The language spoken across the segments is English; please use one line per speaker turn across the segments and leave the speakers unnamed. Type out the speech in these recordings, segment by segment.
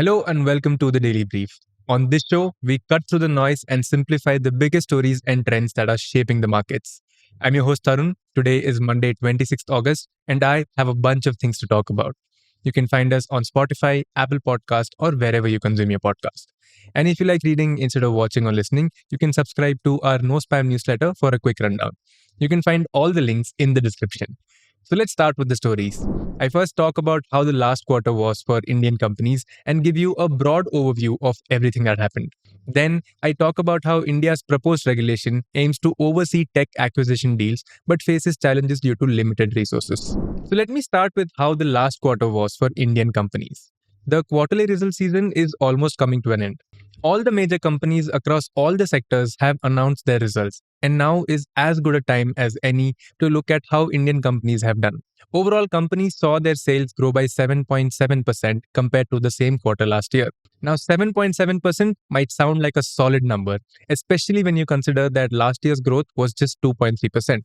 Hello and welcome to the Daily Brief. On this show, we cut through the noise and simplify the biggest stories and trends that are shaping the markets. I'm your host Tarun. Today is Monday, 26th August, and I have a bunch of things to talk about. You can find us on Spotify, Apple Podcast, or wherever you consume your podcast. And if you like reading instead of watching or listening, you can subscribe to our No Spam newsletter for a quick rundown. You can find all the links in the description. So let's start with the stories. I first talk about how the last quarter was for Indian companies and give you a broad overview of everything that happened. Then I talk about how India's proposed regulation aims to oversee tech acquisition deals but faces challenges due to limited resources. So let me start with how the last quarter was for Indian companies. The quarterly result season is almost coming to an end. All the major companies across all the sectors have announced their results, and now is as good a time as any to look at how Indian companies have done. Overall, companies saw their sales grow by 7.7% compared to the same quarter last year. Now, 7.7% might sound like a solid number, especially when you consider that last year's growth was just 2.3%.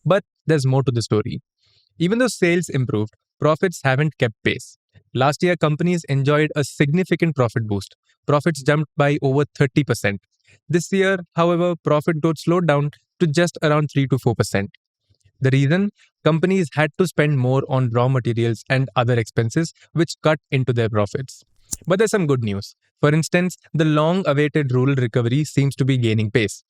But there's more to the story. Even though sales improved, profits haven't kept pace. Last year, companies enjoyed a significant profit boost. Profits jumped by over 30%. This year, however, profit growth slowed down to just around 3 to 4%. The reason? Companies had to spend more on raw materials and other expenses, which cut into their profits. But there's some good news. For instance, the long awaited rural recovery seems to be gaining pace.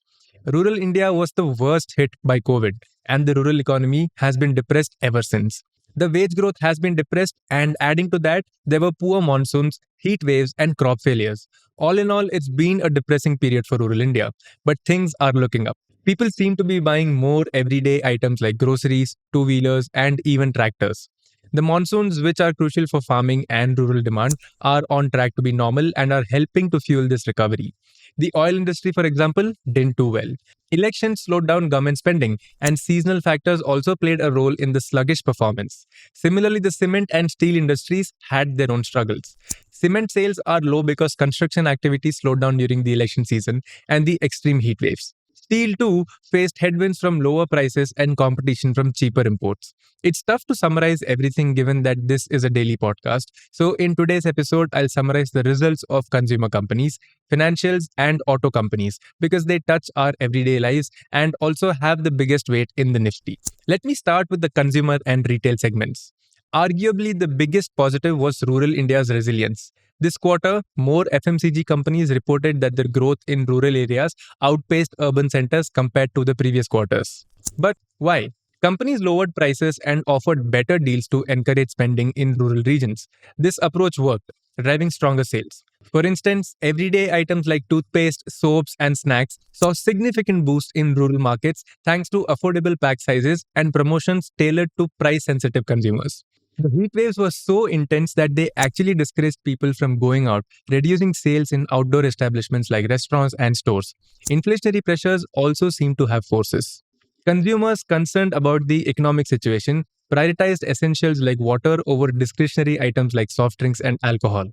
Rural India was the worst hit by COVID, and the rural economy has been depressed ever since. The wage growth has been depressed, and adding to that, there were poor monsoons, heat waves, and crop failures. All in all, it's been a depressing period for rural India, but things are looking up. People seem to be buying more everyday items like groceries, two-wheelers, and even tractors. The monsoons, which are crucial for farming and rural demand, are on track to be normal and are helping to fuel this recovery. The oil industry, for example, didn't do well. Elections slowed down government spending, and seasonal factors also played a role in the sluggish performance. Similarly, the cement and steel industries had their own struggles. Cement sales are low because construction activity slowed down during the election season and the extreme heat waves. Steel, too, faced headwinds from lower prices and competition from cheaper imports. It's tough to summarize everything given that this is a daily podcast. So, in today's episode, I'll summarize the results of consumer companies, financials, and auto companies because they touch our everyday lives and also have the biggest weight in the Nifty. Let me start with the consumer and retail segments. Arguably, the biggest positive was rural India's resilience. This quarter, more FMCG companies reported that their growth in rural areas outpaced urban centers compared to the previous quarters. But why? Companies lowered prices and offered better deals to encourage spending in rural regions. This approach worked, driving stronger sales. For instance, everyday items like toothpaste, soaps, and snacks saw significant boost in rural markets thanks to affordable pack sizes and promotions tailored to price-sensitive consumers. The heat waves were so intense that they actually discouraged people from going out, reducing sales in outdoor establishments like restaurants and stores. Inflationary pressures also seem to have forces. Consumers concerned about the economic situation prioritized essentials like water over discretionary items like soft drinks and alcohol.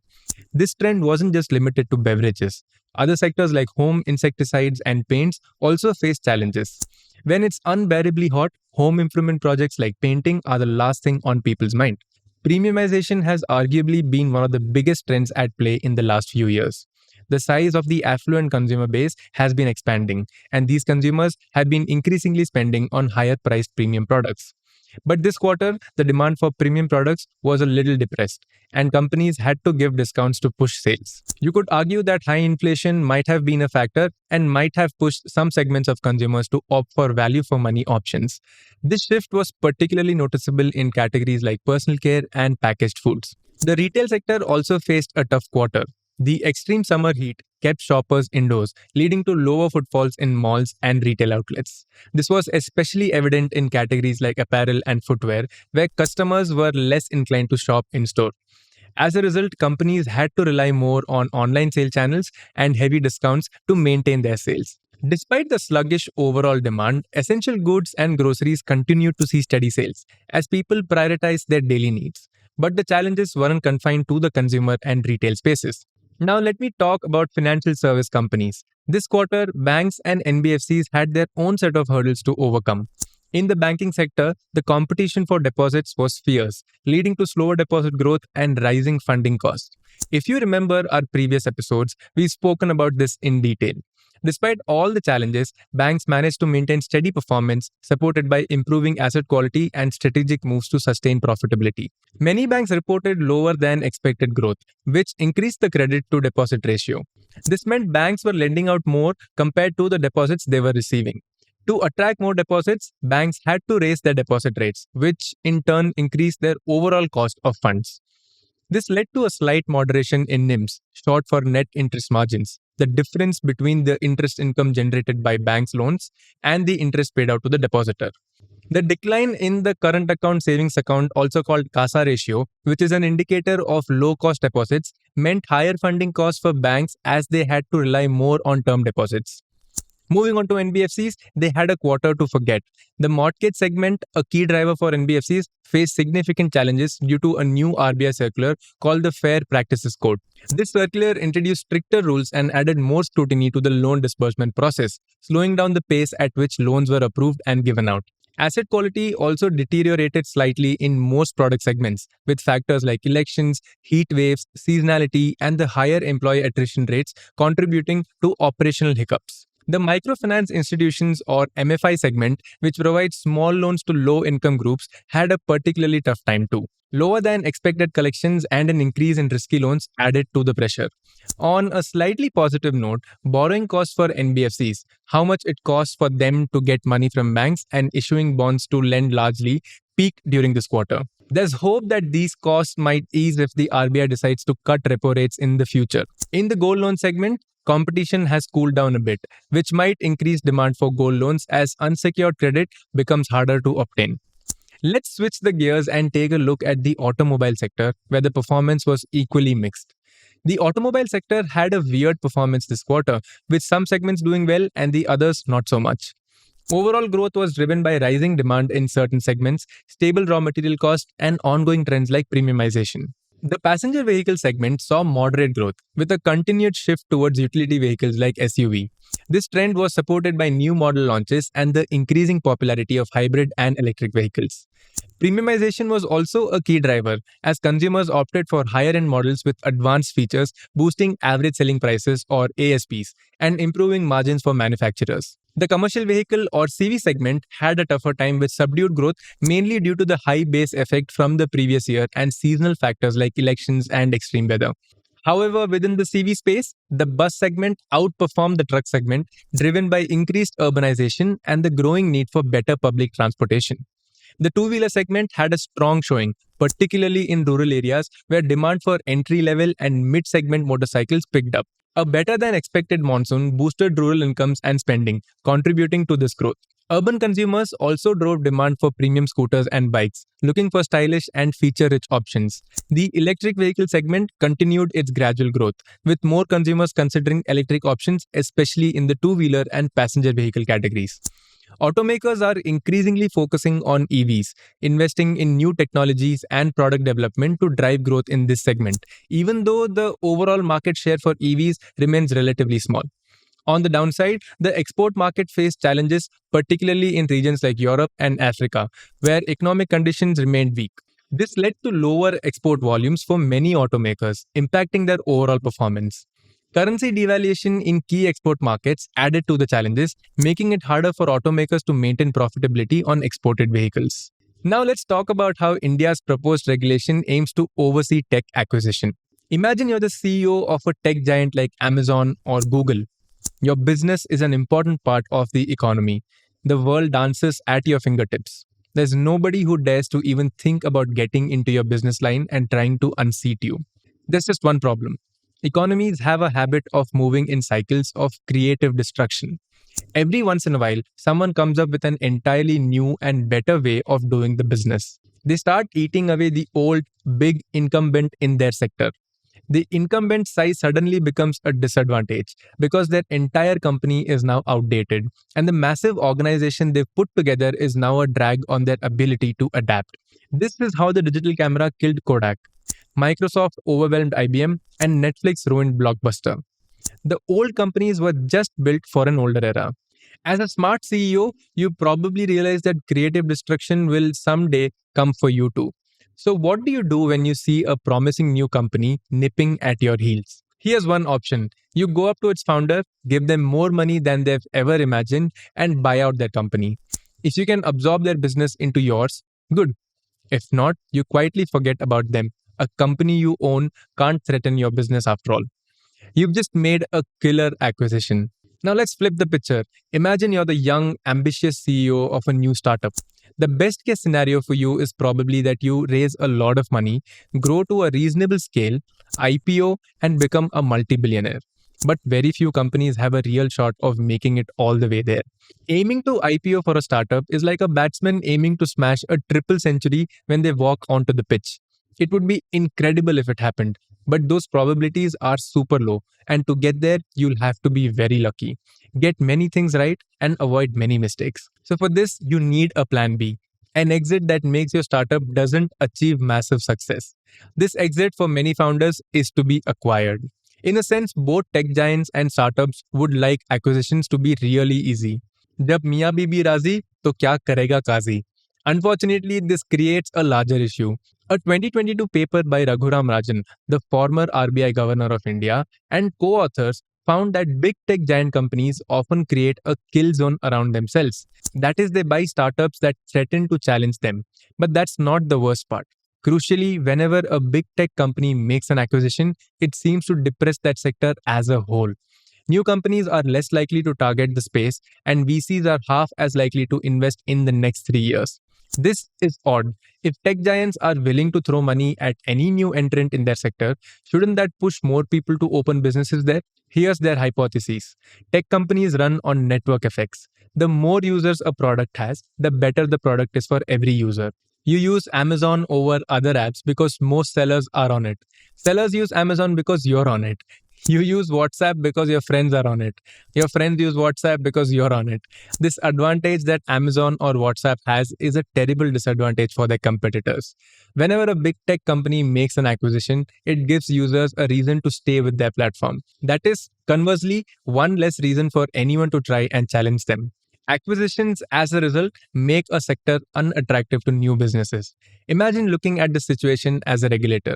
This trend wasn't just limited to beverages. Other sectors like home insecticides and paints also face challenges. When it's unbearably hot, home improvement projects like painting are the last thing on people's mind. Premiumization has arguably been one of the biggest trends at play in the last few years. The size of the affluent consumer base has been expanding, and these consumers have been increasingly spending on higher priced premium products. But this quarter, the demand for premium products was a little depressed, and companies had to give discounts to push sales. You could argue that high inflation might have been a factor and might have pushed some segments of consumers to opt for value for money options. This shift was particularly noticeable in categories like personal care and packaged foods. The retail sector also faced a tough quarter. The extreme summer heat kept shoppers indoors, leading to lower footfalls in malls and retail outlets. This was especially evident in categories like apparel and footwear, where customers were less inclined to shop in store. As a result, companies had to rely more on online sale channels and heavy discounts to maintain their sales. Despite the sluggish overall demand, essential goods and groceries continued to see steady sales as people prioritized their daily needs. But the challenges weren't confined to the consumer and retail spaces. Now, let me talk about financial service companies. This quarter, banks and NBFCs had their own set of hurdles to overcome. In the banking sector, the competition for deposits was fierce, leading to slower deposit growth and rising funding costs. If you remember our previous episodes, we've spoken about this in detail. Despite all the challenges, banks managed to maintain steady performance, supported by improving asset quality and strategic moves to sustain profitability. Many banks reported lower than expected growth, which increased the credit to deposit ratio. This meant banks were lending out more compared to the deposits they were receiving. To attract more deposits, banks had to raise their deposit rates, which in turn increased their overall cost of funds. This led to a slight moderation in NIMs, short for net interest margins, the difference between the interest income generated by banks' loans and the interest paid out to the depositor. The decline in the current account savings account, also called CASA ratio, which is an indicator of low cost deposits, meant higher funding costs for banks as they had to rely more on term deposits. Moving on to NBFCs, they had a quarter to forget. The mortgage segment, a key driver for NBFCs, faced significant challenges due to a new RBI circular called the Fair Practices Code. This circular introduced stricter rules and added more scrutiny to the loan disbursement process, slowing down the pace at which loans were approved and given out. Asset quality also deteriorated slightly in most product segments, with factors like elections, heat waves, seasonality, and the higher employee attrition rates contributing to operational hiccups. The microfinance institutions or MFI segment, which provides small loans to low income groups, had a particularly tough time too. Lower than expected collections and an increase in risky loans added to the pressure. On a slightly positive note, borrowing costs for NBFCs, how much it costs for them to get money from banks and issuing bonds to lend largely, peaked during this quarter. There's hope that these costs might ease if the RBI decides to cut repo rates in the future. In the gold loan segment, competition has cooled down a bit, which might increase demand for gold loans as unsecured credit becomes harder to obtain. Let's switch the gears and take a look at the automobile sector, where the performance was equally mixed. The automobile sector had a weird performance this quarter, with some segments doing well and the others not so much. Overall growth was driven by rising demand in certain segments, stable raw material costs, and ongoing trends like premiumization. The passenger vehicle segment saw moderate growth, with a continued shift towards utility vehicles like SUV. This trend was supported by new model launches and the increasing popularity of hybrid and electric vehicles. Premiumization was also a key driver, as consumers opted for higher end models with advanced features, boosting average selling prices or ASPs and improving margins for manufacturers. The commercial vehicle or CV segment had a tougher time with subdued growth, mainly due to the high base effect from the previous year and seasonal factors like elections and extreme weather. However, within the CV space, the bus segment outperformed the truck segment, driven by increased urbanization and the growing need for better public transportation. The two-wheeler segment had a strong showing, particularly in rural areas where demand for entry-level and mid-segment motorcycles picked up. A better than expected monsoon boosted rural incomes and spending, contributing to this growth. Urban consumers also drove demand for premium scooters and bikes, looking for stylish and feature-rich options. The electric vehicle segment continued its gradual growth, with more consumers considering electric options, especially in the two-wheeler and passenger vehicle categories. Automakers are increasingly focusing on EVs, investing in new technologies and product development to drive growth in this segment, even though the overall market share for EVs remains relatively small. On the downside, the export market faced challenges, particularly in regions like Europe and Africa, where economic conditions remained weak. This led to lower export volumes for many automakers, impacting their overall performance. Currency devaluation in key export markets added to the challenges, making it harder for automakers to maintain profitability on exported vehicles. Now let's talk about how India's proposed regulation aims to oversee tech acquisition. Imagine you're the CEO of a tech giant like Amazon or Google. Your business is an important part of the economy. The world dances at your fingertips. There's nobody who dares to even think about getting into your business line and trying to unseat you. There's just one problem. Economies have a habit of moving in cycles of creative destruction. Every once in a while, someone comes up with an entirely new and better way of doing the business. They start eating away the old, big incumbent in their sector. The incumbent size suddenly becomes a disadvantage because their entire company is now outdated, and the massive organization they've put together is now a drag on their ability to adapt. This is how the digital camera killed Kodak. Microsoft overwhelmed IBM, and Netflix ruined Blockbuster. The old companies were just built for an older era. As a smart CEO, you probably realize that creative destruction will someday come for you too. So, what do you do when you see a promising new company nipping at your heels? Here's one option. You go up to its founder, give them more money than they've ever imagined, and buy out their company. If you can absorb their business into yours, good. If not, you quietly forget about them. A company you own can't threaten your business after all. You've just made a killer acquisition. Now let's flip the picture. Imagine you're the young, ambitious CEO of a new startup. The best case scenario for you is probably that you raise a lot of money, grow to a reasonable scale, IPO, and become a multi billionaire. But very few companies have a real shot of making it all the way there. Aiming to IPO for a startup is like a batsman aiming to smash a triple century when they walk onto the pitch. It would be incredible if it happened, but those probabilities are super low. And to get there, you'll have to be very lucky. Get many things right and avoid many mistakes. So, for this, you need a plan B, an exit that makes your startup doesn't achieve massive success. This exit for many founders is to be acquired. In a sense, both tech giants and startups would like acquisitions to be really easy. जब मियाँ बीबी राजी तो क्या करेगा काजी. Unfortunately, this creates a larger issue. A 2022 paper by Raghuram Rajan, the former RBI governor of India, and co-authors found that big tech giant companies often create a kill zone around themselves. That is, they buy startups that threaten to challenge them. But that's not the worst part. Crucially, whenever a big tech company makes an acquisition, it seems to depress that sector as a whole. New companies are less likely to target the space, and VCs are half as likely to invest in the next 3 years. This is odd. If tech giants are willing to throw money at any new entrant in their sector, shouldn't that push more people to open businesses there? Here's their hypothesis. Tech companies run on network effects. The more users a product has, the better the product is for every user. You use Amazon over other apps because most sellers are on it. Sellers use Amazon because you're on it. You use WhatsApp because your friends are on it. Your friends use WhatsApp because you're on it. This advantage that Amazon or WhatsApp has is a terrible disadvantage for their competitors. Whenever a big tech company makes an acquisition, it gives users a reason to stay with their platform. That is, conversely, one less reason for anyone to try and challenge them. Acquisitions, as a result, make a sector unattractive to new businesses. Imagine looking at the situation as a regulator.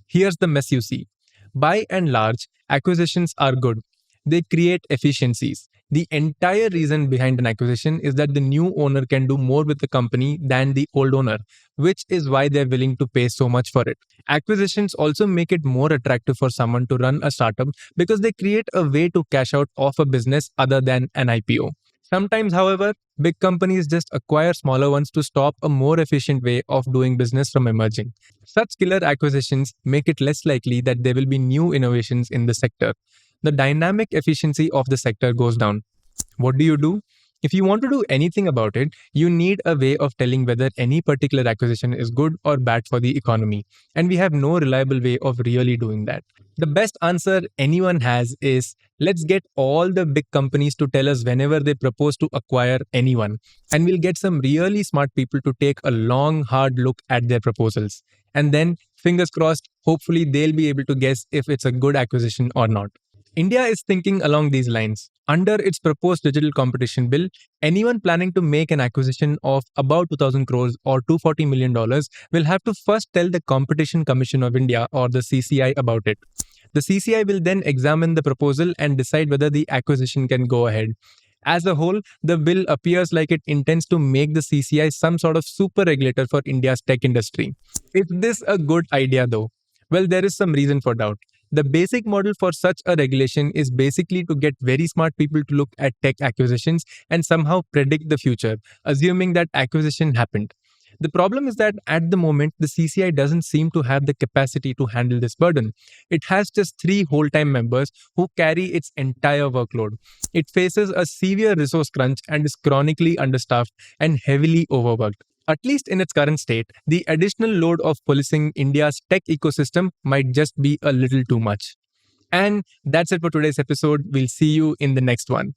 Here's the mess you see. By and large, acquisitions are good. They create efficiencies. The entire reason behind an acquisition is that the new owner can do more with the company than the old owner, which is why they're willing to pay so much for it. Acquisitions also make it more attractive for someone to run a startup because they create a way to cash out of a business other than an IPO. Sometimes, however, big companies just acquire smaller ones to stop a more efficient way of doing business from emerging. Such killer acquisitions make it less likely that there will be new innovations in the sector. The dynamic efficiency of the sector goes down. What do you do? If you want to do anything about it, you need a way of telling whether any particular acquisition is good or bad for the economy. And we have no reliable way of really doing that. The best answer anyone has is let's get all the big companies to tell us whenever they propose to acquire anyone. And we'll get some really smart people to take a long, hard look at their proposals. And then, fingers crossed, hopefully they'll be able to guess if it's a good acquisition or not. India is thinking along these lines. Under its proposed digital competition bill, anyone planning to make an acquisition of about 2,000 crores or $240 million will have to first tell the Competition Commission of India or the CCI about it. The CCI will then examine the proposal and decide whether the acquisition can go ahead. As a whole, the bill appears like it intends to make the CCI some sort of super regulator for India's tech industry. Is this a good idea though? Well, there is some reason for doubt. The basic model for such a regulation is basically to get very smart people to look at tech acquisitions and somehow predict the future, assuming that acquisition happened. The problem is that at the moment, the CCI doesn't seem to have the capacity to handle this burden. It has just 3 whole-time members who carry its entire workload. It faces a severe resource crunch and is chronically understaffed and heavily overworked. At least in its current state, the additional load of policing India's tech ecosystem might just be a little too much. And that's it for today's episode. We'll see you in the next one.